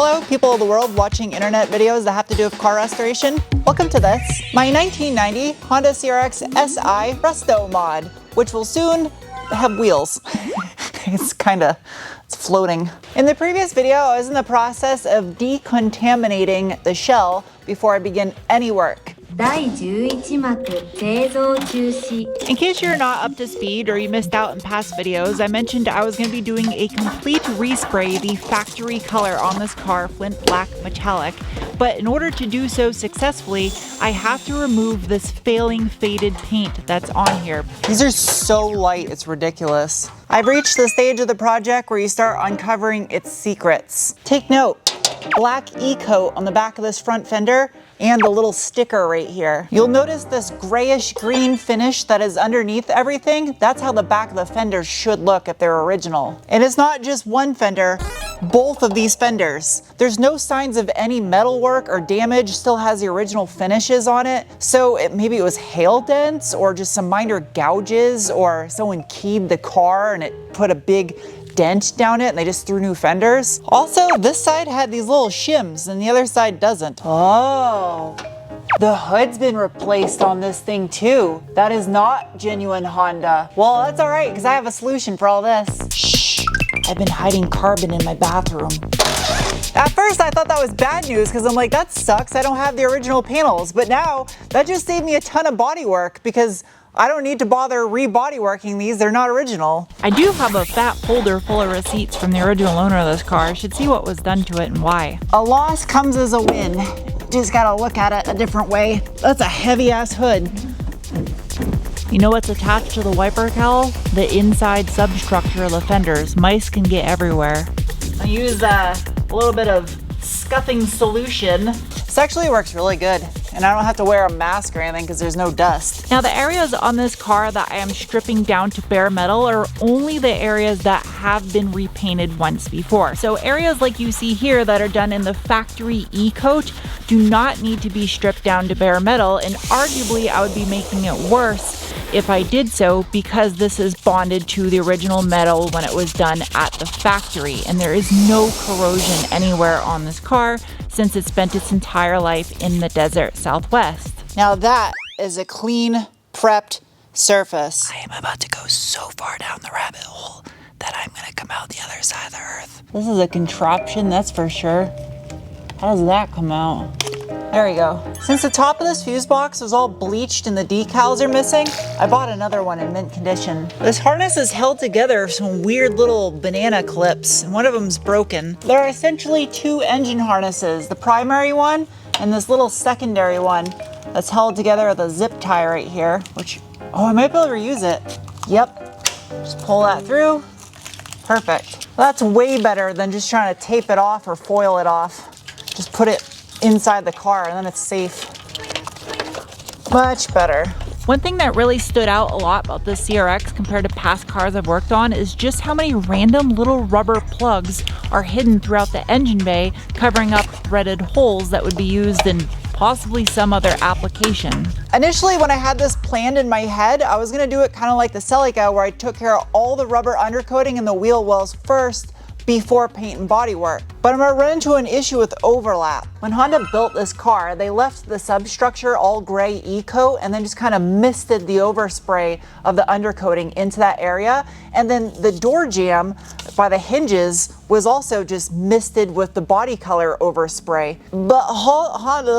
Hello, people of the world watching internet videos that have to do with car restoration. Welcome to this, my 1990 Honda CRX SI Resto mod, which will soon have wheels. It's floating. In the previous video, I was in the process of decontaminating the shell before I begin any work. 第11幕製造中止 In case you're not up to speed or you missed out in past videos, I mentioned I was going to be doing a complete respray, the factory color on this car, Flint Black Metallic. But in order to do so successfully, I have to remove this failing faded paint that's on here. These are so light, it's ridiculous. I've reached the stage of the project where you start uncovering its secrets. Take note, black E-coat on the back of this front fender and the little sticker right here. You'll notice this grayish green finish that is underneath everything. That's how the back of the fenders should look if they're original. And it's not just one fender, both of these fenders. There's no signs of any metal work or damage, still has the original finishes on it. So maybe it was hail dents or just some minor gouges, or someone keyed the car and it put a big dent down it and they just threw new fenders. Also, this side had these little shims and the other side doesn't. Oh, the hood's been replaced on this thing too. That is not genuine Honda. Well, that's all right because I have a solution for all this. Shh, I've been hiding carbon in my bathroom. At first I thought that was bad news because I'm like, that sucks, I don't have the original panels. But now that just saved me a ton of body work because I don't need to bother re-body working these, they're not original. I do have a fat folder full of receipts from the original owner of this car. I should see what was done to it and why. A loss comes as a win. Just gotta look at it a different way. That's a heavy ass hood. You know what's attached to the wiper cowl? The inside substructure of the fenders. Mice can get everywhere. I use a little bit of scuffing solution. This actually works really good. And I don't have to wear a mask or anything because there's no dust. Now the areas on this car that I am stripping down to bare metal are only the areas that have been repainted once before. So areas like you see here that are done in the factory E-coat do not need to be stripped down to bare metal, and arguably I would be making it worse if I did so because this is bonded to the original metal when it was done at the factory, and there is no corrosion anywhere on this car since it spent its entire life in the desert Southwest. Now that is a clean, prepped surface. I am about to go so far down the rabbit hole that I'm gonna come out the other side of the earth. This is a contraption, that's for sure. How does that come out? There we go. Since the top of this fuse box was all bleached and the decals are missing, I bought another one in mint condition. This harness is held together with some weird little banana clips, and one of them's broken. There are essentially two engine harnesses, the primary one and this little secondary one that's held together with a zip tie right here, which, oh, I might be able to reuse it. Yep, just pull that through. Perfect. Well, that's way better than just trying to tape it off or foil it off. Just put it inside the car and then it's safe. Much better. One thing that really stood out a lot about this CRX compared to past cars I've worked on is just how many random little rubber plugs are hidden throughout the engine bay, covering up threaded holes that would be used in possibly some other application. Initially, when I had this planned in my head, I was gonna do it kind of like the Celica, where I took care of all the rubber undercoating and the wheel wells first before paint and body work. But I'm gonna run into an issue with overlap. When Honda built this car, they left the substructure all gray E-coat and then just kind of misted the overspray of the undercoating into that area. And then the door jamb by the hinges was also just misted with the body color overspray. But Honda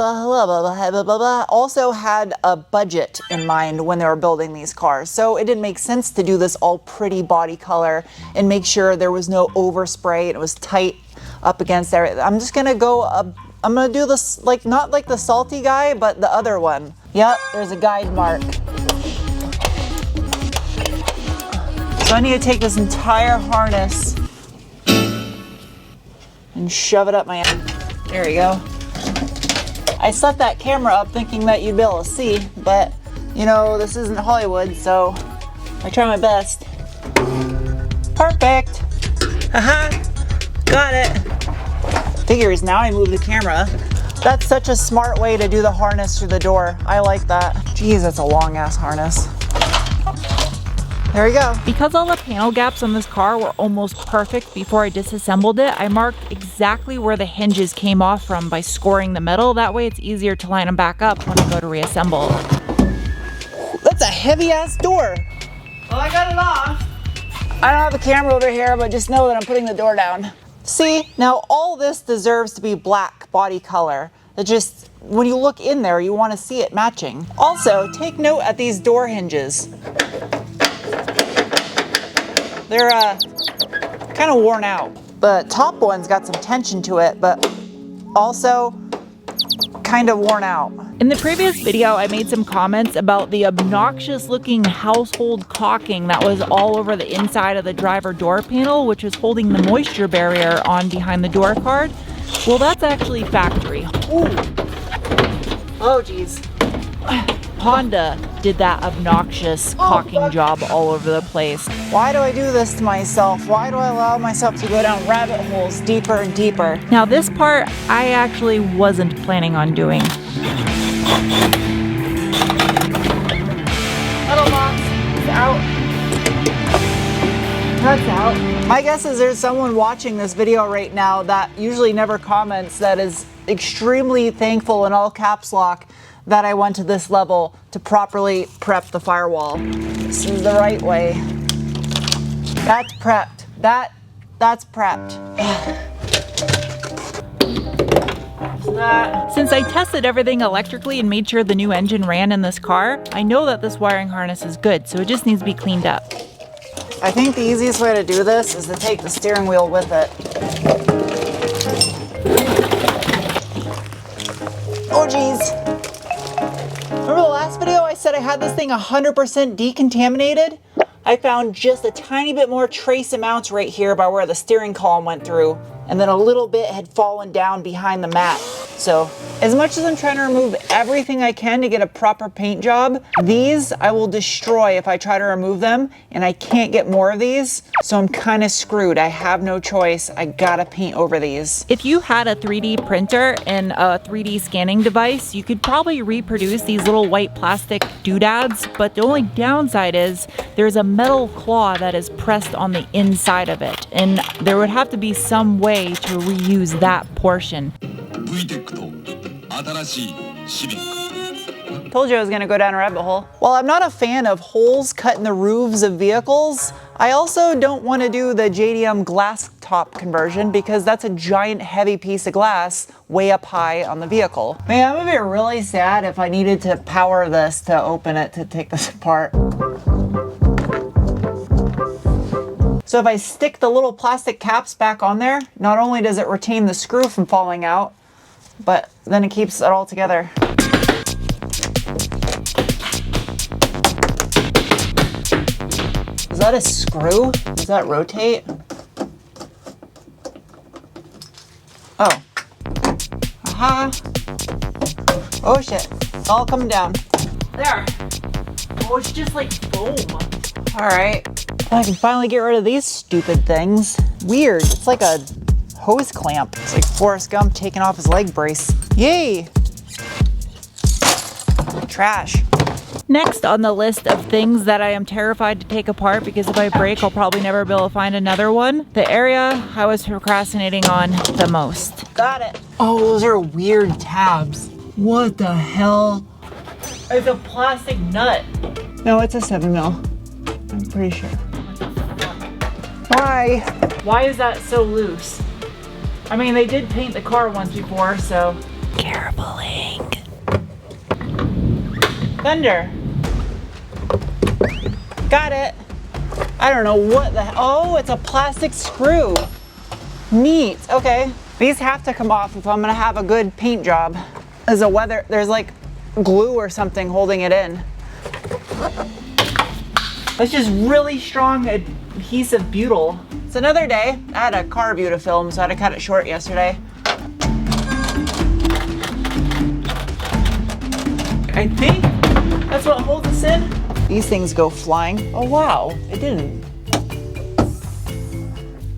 also had a budget in mind when they were building these cars. So it didn't make sense to do this all pretty body color and make sure there was no overspray and it was tight up against there. I'm just gonna go, I'm gonna do this like, not like the salty guy, but the other one. Yep, there's a guide mark. So I need to take this entire harness and shove it up my ass. There we go. I set that camera up thinking that you'd be able to see, but you know, this isn't Hollywood, so I try my best. Perfect. Haha, got it. Figures, now I move the camera. That's such a smart way to do the harness through the door. I like that. Geez, that's a long ass harness. There we go. Because all the panel gaps on this car were almost perfect before I disassembled it, I marked exactly where the hinges came off from by scoring the metal. That way it's easier to line them back up when I go to reassemble. That's a heavy ass door. Well, I got it off. I don't have a camera over here, but just know that I'm putting the door down. See, now all this deserves to be black body color. It just, when you look in there, you want to see it matching. Also, take note at these door hinges. They're kind of worn out. The top one's got some tension to it, but also kind of worn out. In the previous video, I made some comments about the obnoxious looking household caulking that was all over the inside of the driver door panel, which was holding the moisture barrier on behind the door card. Well, that's actually factory. Ooh. Oh, geez. Honda did that obnoxious caulking job all over the place. Why do I do this to myself? Why do I allow myself to go down rabbit holes deeper and deeper? Now this part, I actually wasn't planning on doing. Metal box is out. That's out. My guess is there's someone watching this video right now that usually never comments that is extremely thankful in all caps lock that I went to this level to properly prep the firewall. This is the right way. That's prepped. That's prepped. Since I tested everything electrically and made sure the new engine ran in this car, I know that this wiring harness is good, so it just needs to be cleaned up. I think the easiest way to do this is to take the steering wheel with it. Oh geez. Remember the last video I said I had this thing 100% decontaminated? I found just a tiny bit more trace amounts right here by where the steering column went through, and then a little bit had fallen down behind the mat. So as much as I'm trying to remove everything I can to get a proper paint job, these I will destroy if I try to remove them, and I can't get more of these, so I'm kind of screwed. I have no choice. I gotta paint over these. If you had a 3D printer and a 3D scanning device, you could probably reproduce these little white plastic doodads, but the only downside is there's a metal claw that is pressed on the inside of it, and there would have to be some way to reuse that portion. Told you I was gonna go down a rabbit hole. While I'm not a fan of holes cut in the roofs of vehicles, I also don't want to do the JDM glass top conversion because that's a giant heavy piece of glass way up high on the vehicle. Man, I'm gonna be really sad if I needed to power this to open it to take this apart. So if I stick the little plastic caps back on there, not only does it retain the screw from falling out, but then it keeps it all together. Is that a screw? Does that rotate? Oh. Aha. Oh shit. It's all coming down. There. Oh, it's just like foam. Alright. I can finally get rid of these stupid things. Weird. It's like a hose clamp. It's like Forrest Gump taking off his leg brace. Yay! Trash. Next on the list of things that I am terrified to take apart because if I break, I'll probably never be able to find another one. The area I was procrastinating on the most. Got it. Oh, those are weird tabs. What the hell? It's a plastic nut. No, it's a 7mm. I'm pretty sure. Why? Why is that so loose? I mean, they did paint the car once before, so. Carefulling. Thunder. Got it. I don't know what the hell. Oh, it's a plastic screw. Neat. Okay. These have to come off if I'm gonna have a good paint job. There's like glue or something holding it in. That's just really strong adhesive butyl. It's another day. I had a car review to film, so I had to cut it short yesterday. I think that's what holds us in. These things go flying. Oh wow, it didn't.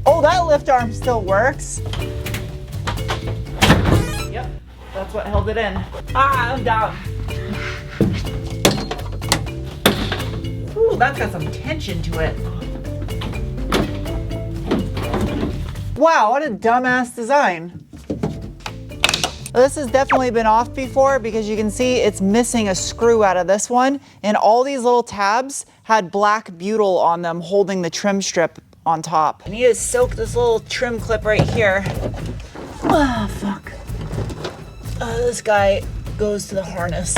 Oh, that lift arm still works. Yep, that's what held it in. Ah, I'm down. Whew. Ooh, that's got some tension to it. Wow, what a dumbass design. This has definitely been off before because you can see it's missing a screw out of this one, and all these little tabs had black butyl on them holding the trim strip on top. I need to soak this little trim clip right here. Oh, fuck. This guy goes to the harness.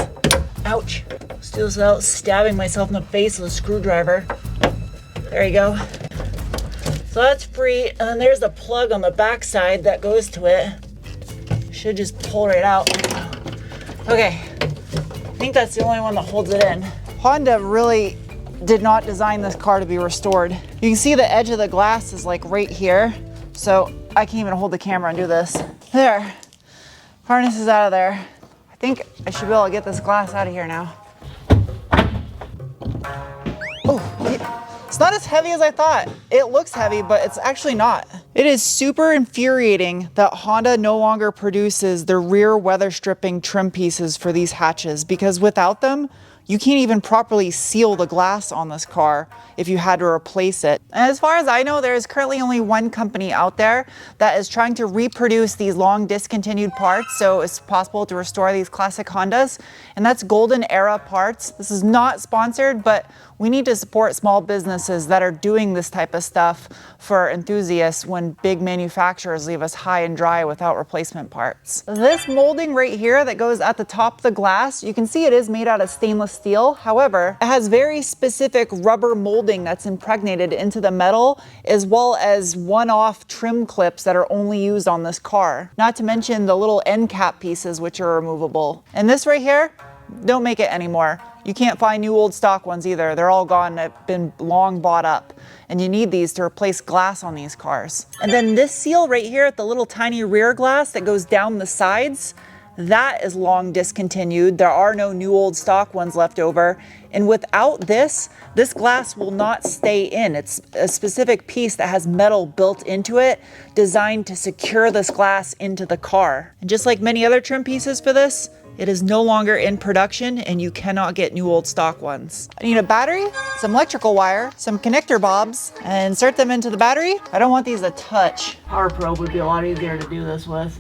Ouch. Let's do this without stabbing myself in the face with a screwdriver. There you go. So that's free, and then there's the plug on the back side that goes to it. Should just pull right out. Okay, I think that's the only one that holds it in. Honda really did not design this car to be restored. You can see the edge of the glass is like right here, so I can't even hold the camera and do this. There, harness is out of there. I think I should be able to get this glass out of here now. Oh, it's not as heavy as I thought. It looks heavy, but it's actually not. It is super infuriating that Honda no longer produces the rear weather stripping trim pieces for these hatches, because without them, you can't even properly seal the glass on this car if you had to replace it. And as far as I know, there is currently only one company out there that is trying to reproduce these long discontinued parts so it's possible to restore these classic Hondas, and that's Golden Era Parts. This is not sponsored, but we need to support small businesses that are doing this type of stuff for enthusiasts when big manufacturers leave us high and dry without replacement parts. This molding right here that goes at the top of the glass, you can see it is made out of stainless steel. However, it has very specific rubber molding that's impregnated into the metal, as well as one-off trim clips that are only used on this car. Not to mention the little end cap pieces, which are removable. And this right here, don't make it anymore. You can't find new old stock ones either. They're all gone. They've been long bought up. And you need these to replace glass on these cars. And then this seal right here at the little tiny rear glass that goes down the sides, that is long discontinued. There are no new old stock ones left over. And without this, this glass will not stay in. It's a specific piece that has metal built into it, designed to secure this glass into the car. And just like many other trim pieces for this, it is no longer in production and you cannot get new old stock ones. I need a battery, some electrical wire, some connector bobs, and insert them into the battery. I don't want these to touch. Power probe would be a lot easier to do this with.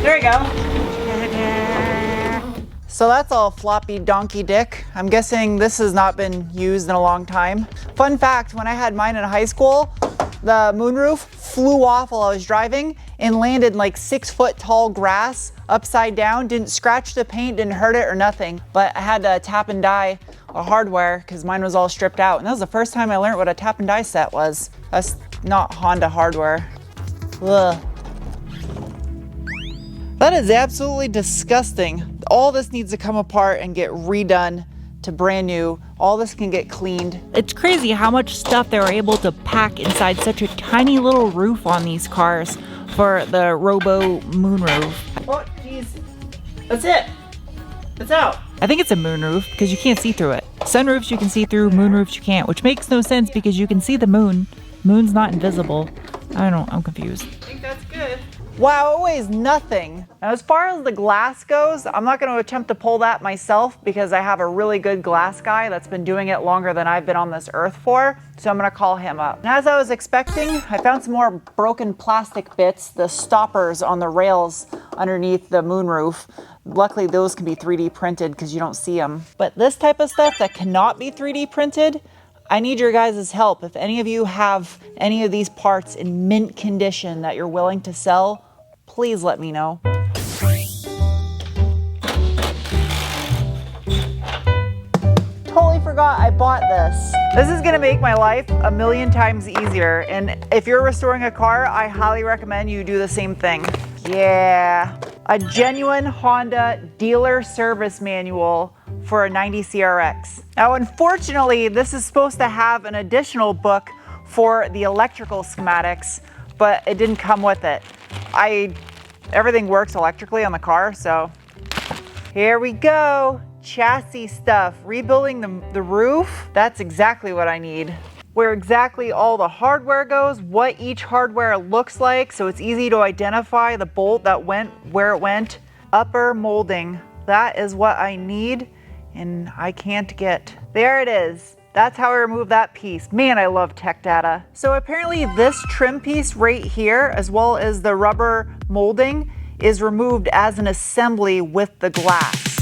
There we go. So that's all floppy donkey dick. I'm guessing this has not been used in a long time. Fun fact, when I had mine in high school, the moonroof flew off while I was driving and landed like 6-foot tall grass upside down. Didn't scratch the paint, didn't hurt it or nothing. But I had to tap and die a hardware because mine was all stripped out. And that was the first time I learned what a tap and die set was. That's not Honda hardware. Ugh. That is absolutely disgusting. All this needs to come apart and get redone to brand new. All this can get cleaned. It's crazy how much stuff they were able to pack inside such a tiny little roof on these cars for the Robo moonroof. Oh, jeez. That's it. It's out. I think it's a moonroof because you can't see through it. Sunroofs you can see through, moonroofs you can't, which makes no sense because you can see the moon. Moon's not invisible. I don't know, I'm confused. I think that's good. Wow, it weighs nothing. Now, as far as the glass goes, I'm not going to attempt to pull that myself because I have a really good glass guy that's been doing it longer than I've been on this earth for, so I'm going to call him up. And as I was expecting, I found some more broken plastic bits, the stoppers on the rails underneath the moonroof. Luckily, those can be 3D printed because you don't see them. But this type of stuff that cannot be 3D printed, I need your guys' help. If any of you have any of these parts in mint condition that you're willing to sell, please let me know. Totally forgot I bought this. This is gonna make my life a million times easier. And if you're restoring a car, I highly recommend you do the same thing. Yeah, a genuine Honda dealer service manual for a 90 CRX. Now, unfortunately, this is supposed to have an additional book for the electrical schematics, but it didn't come with it. Everything works electrically on the car, so here we go. Chassis stuff, rebuilding the roof. That's exactly what I need. Where exactly all the hardware goes, what each hardware looks like, so it's easy to identify the bolt that went where it went. Upper molding. that is what I need and I can't get. There it is. That's how I remove that piece. Man, I love tech data. So apparently this trim piece right here, as well as the rubber molding, is removed as an assembly with the glass.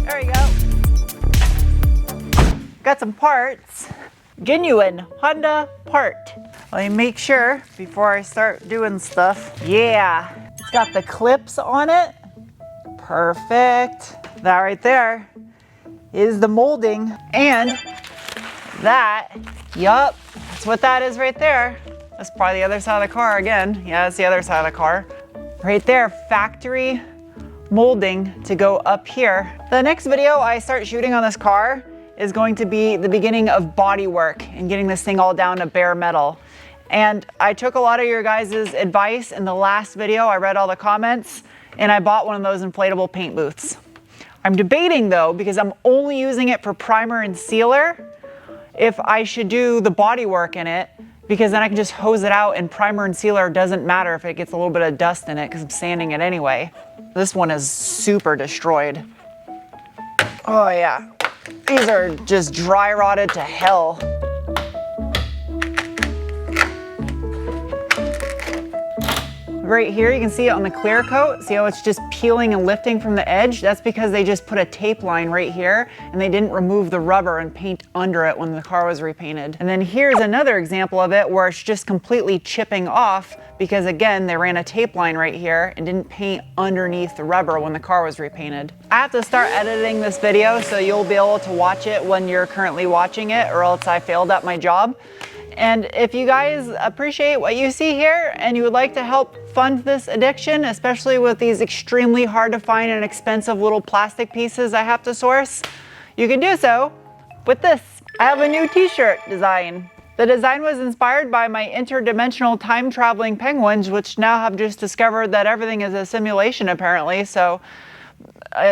There we go. Got some parts. Genuine Honda part. Let me make sure before I start doing stuff. Yeah, it's got the clips on it. Perfect. That right there is the molding, and that, yup, that's what that is right there. That's probably the other side of the car again. Yeah, that's the other side of the car. Right there, factory molding to go up here. The next video I start shooting on this car is going to be the beginning of body work and getting this thing all down to bare metal. And I took a lot of your guys' advice in the last video. I read all the comments and I bought one of those inflatable paint booths. I'm debating though, because I'm only using it for primer and sealer, if I should do the body work in it, because then I can just hose it out and primer and sealer doesn't matter if it gets a little bit of dust in it because I'm sanding it anyway. This one is super destroyed. Oh yeah. These are just dry rotted to hell. Right here, you can see it on the clear coat. See how it's just peeling and lifting from the edge? That's because they just put a tape line right here and they didn't remove the rubber and paint under it when the car was repainted. And then here's another example of it where it's just completely chipping off because again, they ran a tape line right here and didn't paint underneath the rubber when the car was repainted. I have to start editing this video so you'll be able to watch it when you're currently watching it, or else I failed at my job. And if you guys appreciate what you see here and you would like to help fund this addiction, especially with these extremely hard to find and expensive little plastic pieces I have to source, you can do so with this. I have a new t-shirt design. The design was inspired by my interdimensional time traveling penguins, which now have just discovered that everything is a simulation apparently, so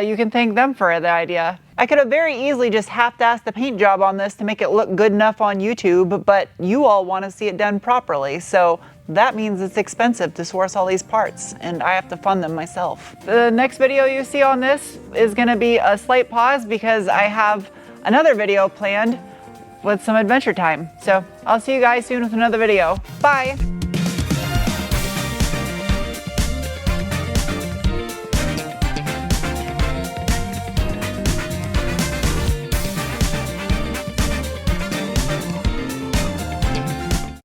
you can thank them for the idea. I could have very easily just half-assed the paint job on this to make it look good enough on YouTube, but you all want to see it done properly, so that means it's expensive to source all these parts, and I have to fund them myself. The next video you see on this is going to be a slight pause because I have another video planned with some adventure time. So I'll see you guys soon with another video. Bye!